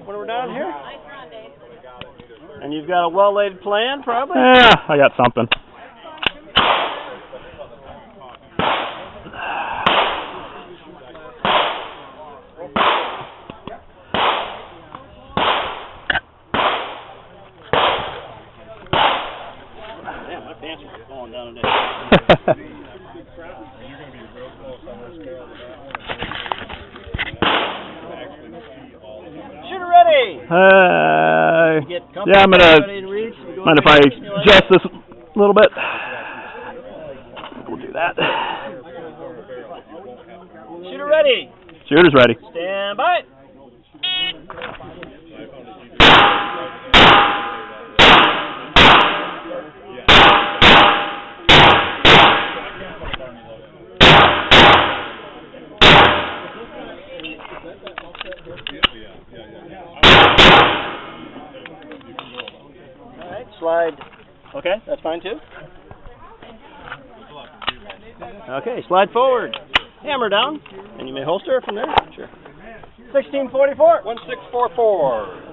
when we're down here? And you've got a well-laid plan, probably? Yeah, I got something. Damn, my pants are falling down today. Shooter ready! Yeah, I'm gonna mind if I adjust this a little bit. We'll do that. Shooter ready! Shooter's ready. Stand by. Alright, slide. Okay, that's fine too. Okay, slide forward. Hammer down, and you may holster from there. Sure. 1644. 1644.